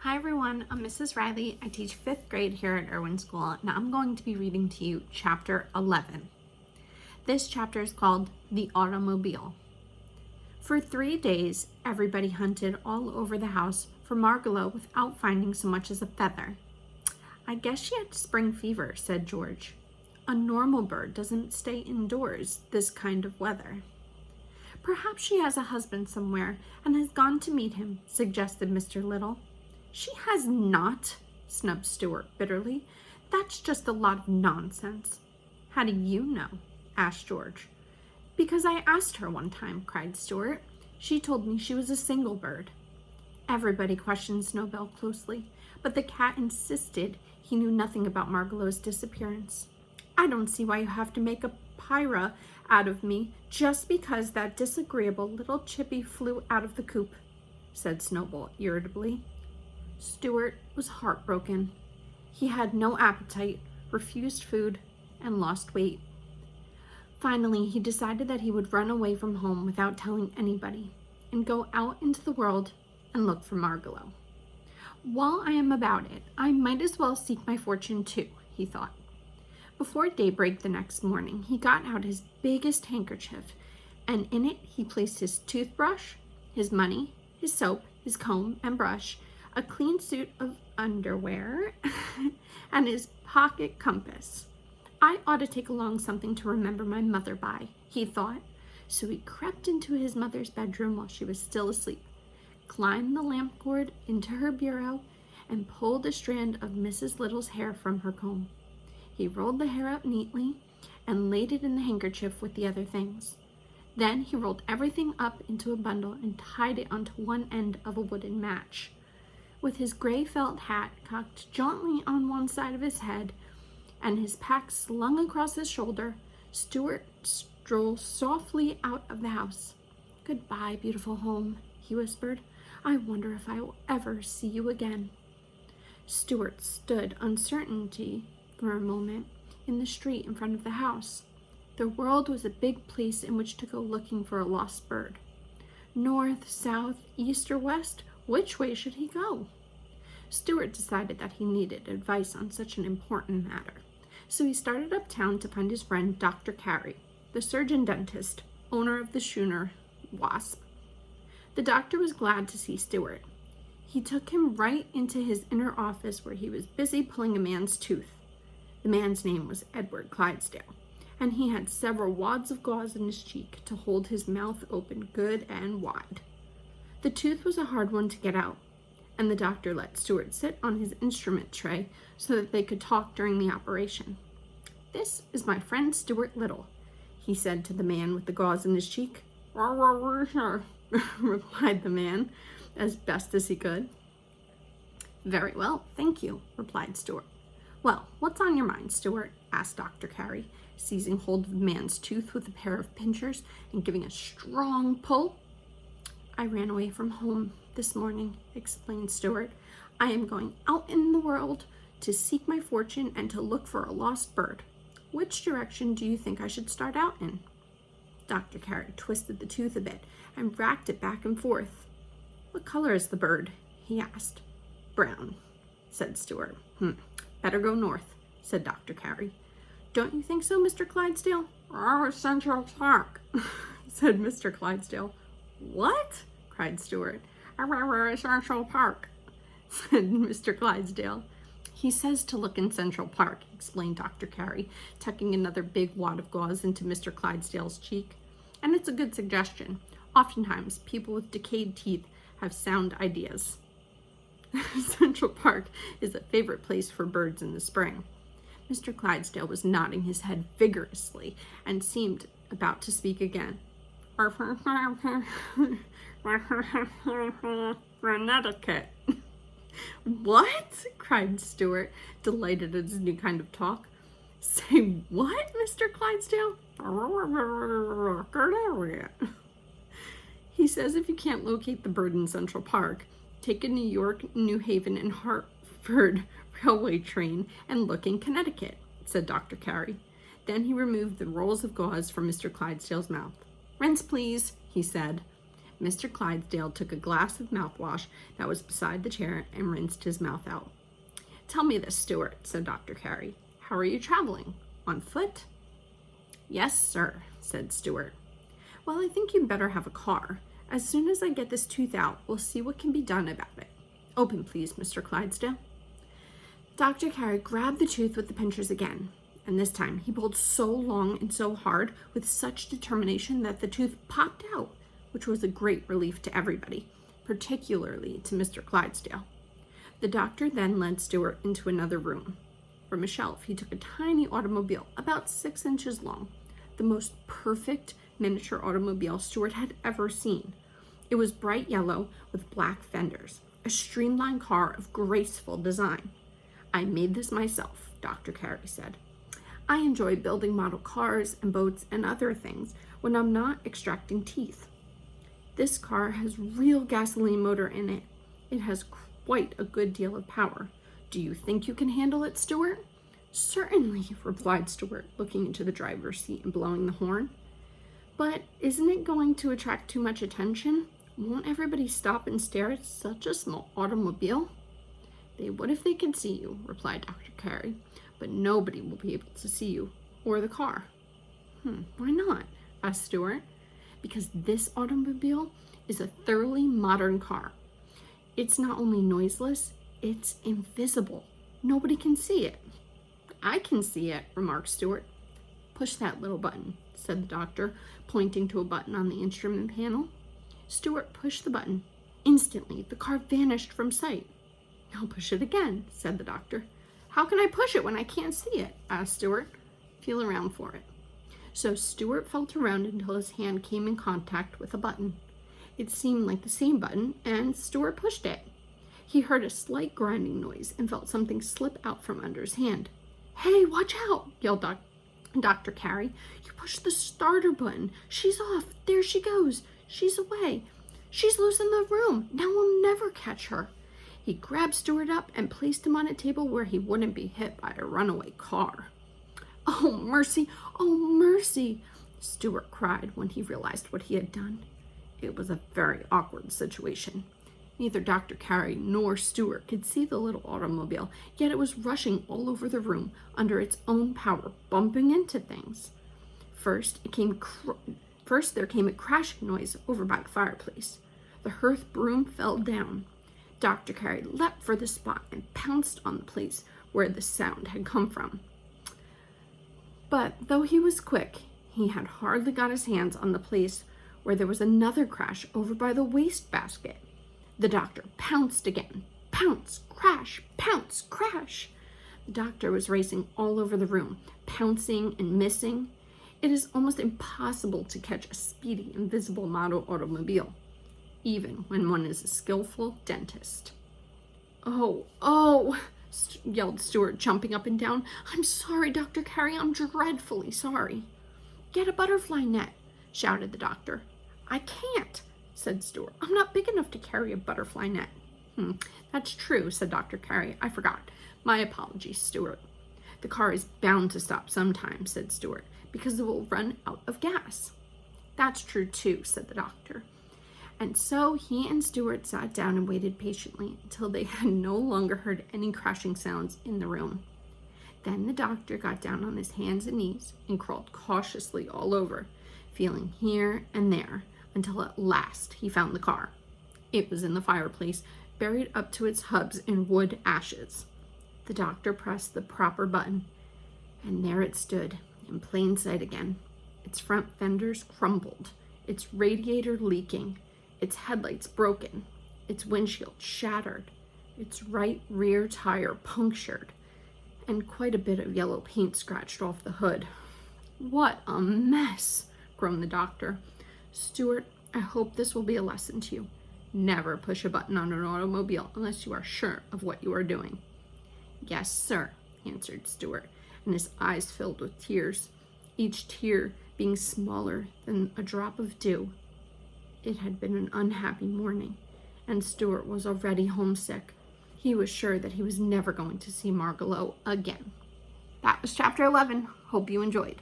Hi everyone, I'm Mrs. Reilly. I teach 5th grade here at Irwin School, and I'm going to be reading to you chapter 11. This chapter is called The Automobile. For 3 days, everybody hunted all over the house for Margalo without finding so much as a feather. I guess she had spring fever, said George. A normal bird doesn't stay indoors this kind of weather. Perhaps she has a husband somewhere and has gone to meet him, suggested Mr. Little. She has not, snubbed Stuart bitterly. That's just a lot of nonsense. How do you know? Asked George. Because I asked her one time, cried Stuart. She told me she was a single bird. Everybody questioned Snowbell closely, but the cat insisted he knew nothing about Margalo's disappearance. I don't see why you have to make a pyra out of me just because that disagreeable little chippy flew out of the coop, said Snowball irritably. Stuart was heartbroken. He had no appetite, refused food, and lost weight. Finally, he decided that he would run away from home without telling anybody and go out into the world and look for Margalo. While I am about it, I might as well seek my fortune too, he thought. Before daybreak the next morning, he got out his biggest handkerchief, and in it he placed his toothbrush, his money, his soap, his comb and brush, a clean suit of underwear, and his pocket compass. I ought to take along something to remember my mother by, he thought. So he crept into his mother's bedroom while she was still asleep, climbed the lamp cord into her bureau, and pulled a strand of Mrs. Little's hair from her comb. He rolled the hair up neatly and laid it in the handkerchief with the other things. Then he rolled everything up into a bundle and tied it onto one end of a wooden match. With his gray felt hat cocked jauntily on one side of his head and his pack slung across his shoulder, Stuart strolled softly out of the house. Goodbye, beautiful home, he whispered. I wonder if I will ever see you again. Stuart stood uncertainty for a moment in the street in front of the house. The world was a big place in which to go looking for a lost bird. North, south, east, or west, which way should he go? Stuart decided that he needed advice on such an important matter, so he started uptown to find his friend Dr. Carey, the surgeon-dentist, owner of the schooner Wasp. The doctor was glad to see Stuart. He took him right into his inner office where he was busy pulling a man's tooth. The man's name was Edward Clydesdale, and he had several wads of gauze in his cheek to hold his mouth open good and wide. The tooth was a hard one to get out, and the doctor let Stuart sit on his instrument tray so that they could talk during the operation. This is my friend Stuart Little, he said to the man with the gauze in his cheek. Replied the man, as best as he could. Very well, thank you, replied Stuart. Well, what's on your mind, Stuart? Asked Dr. Carey, seizing hold of the man's tooth with a pair of pincers and giving a strong pull. I ran away from home this morning, explained Stuart. I am going out in the world to seek my fortune and to look for a lost bird. Which direction do you think I should start out in? Dr. Carey twisted the tooth a bit and racked it back and forth. What color is the bird? He asked. Brown, said Stuart. Better go north, said Dr. Carey. Don't you think so, Mr. Clydesdale? Central Park, said Mr. Clydesdale. What? Cried Stuart. Central Park, said Mr. Clydesdale. He says to look in Central Park, explained Dr. Carey, tucking another big wad of gauze into Mr. Clydesdale's cheek. And it's a good suggestion. Oftentimes, people with decayed teeth have sound ideas. Central Park is a favorite place for birds in the spring. Mr. Clydesdale was nodding his head vigorously and seemed about to speak again. Connecticut. What? Cried Stuart, delighted at his new kind of talk. Say what, Mr. Clydesdale? He says if you can't locate the bird in Central Park, take a New York, New Haven, and Hartford railway train and look in Connecticut, said Dr. Carey. Then he removed the rolls of gauze from Mr. Clydesdale's mouth. Rinse, please, he said. Mr. Clydesdale took a glass of mouthwash that was beside the chair and rinsed his mouth out. "Tell me this, Stuart," said Dr. Carey. "How are you traveling? On foot?" "Yes, sir," said Stuart. "Well, I think you'd better have a car. As soon as I get this tooth out, we'll see what can be done about it. Open, please, Mr. Clydesdale." Dr. Carey grabbed the tooth with the pincers again, and this time he pulled so long and so hard with such determination that the tooth popped out, which was a great relief to everybody, particularly to Mr. Clydesdale. The doctor then led Stuart into another room. From a shelf, he took a tiny automobile about 6 inches long, the most perfect miniature automobile Stuart had ever seen. It was bright yellow with black fenders, a streamlined car of graceful design. "I made this myself," Dr. Carey said. "I enjoy building model cars and boats and other things when I'm not extracting teeth. This car has real gasoline motor in it. It has quite a good deal of power. Do you think you can handle it, Stuart?" "Certainly," replied Stuart, looking into the driver's seat and blowing the horn. "But isn't it going to attract too much attention? Won't everybody stop and stare at such a small automobile?" "They would if they could see you," replied Dr. Carey, "but nobody will be able to see you or the car." "Why not?" asked Stuart. "Because this automobile is a thoroughly modern car. It's not only noiseless, it's invisible. Nobody can see it." "I can see it," remarked Stuart. "Push that little button," said the doctor, pointing to a button on the instrument panel. Stuart pushed the button. Instantly, the car vanished from sight. "I'll push it again," said the doctor. "How can I push it when I can't see it?" asked Stuart. "Feel around for it." So Stuart felt around until his hand came in contact with a button. It seemed like the same button, and Stuart pushed it. He heard a slight grinding noise and felt something slip out from under his hand. "Hey, watch out!" yelled Dr. Carey. "You pushed the starter button. She's off. There she goes. She's away. She's loose in the room. Now we'll never catch her." He grabbed Stuart up and placed him on a table where he wouldn't be hit by a runaway car. "Oh, mercy! Oh, mercy!" Stuart cried when he realized what he had done. It was a very awkward situation. Neither Dr. Carey nor Stuart could see the little automobile, yet it was rushing all over the room under its own power, bumping into things. First there came a crashing noise over by the fireplace. The hearth broom fell down. Dr. Carey leapt for the spot and pounced on the place where the sound had come from. But though he was quick, he had hardly got his hands on the place where there was another crash over by the wastebasket. The doctor pounced again. Pounce, crash, pounce, crash. The doctor was racing all over the room, pouncing and missing. It is almost impossible to catch a speedy, invisible model automobile, even when one is a skillful dentist. Oh, yelled Stuart, jumping up and down. "I'm sorry, Dr. Carey, I'm dreadfully sorry." "Get a butterfly net," shouted the doctor. "I can't," said Stuart. "I'm not big enough to carry a butterfly net." "That's true," said Dr. Carey. "I forgot. My apologies, Stuart." "The car is bound to stop sometime," said Stuart, "because it will run out of gas." "That's true too," said the doctor. And so he and Stuart sat down and waited patiently until they had no longer heard any crashing sounds in the room. Then the doctor got down on his hands and knees and crawled cautiously all over, feeling here and there, until at last he found the car. It was in the fireplace, buried up to its hubs in wood ashes. The doctor pressed the proper button, and there it stood, in plain sight again. Its front fenders crumbled, its radiator leaking, its headlights broken, its windshield shattered, its right rear tire punctured, and quite a bit of yellow paint scratched off the hood. "What a mess," groaned the doctor. "Stuart, I hope this will be a lesson to you. Never push a button on an automobile unless you are sure of what you are doing." "Yes, sir," answered Stuart, and his eyes filled with tears, each tear being smaller than a drop of dew. It had been an unhappy morning, and Stuart was already homesick. He was sure that he was never going to see Margalo again. That was chapter 11. Hope you enjoyed.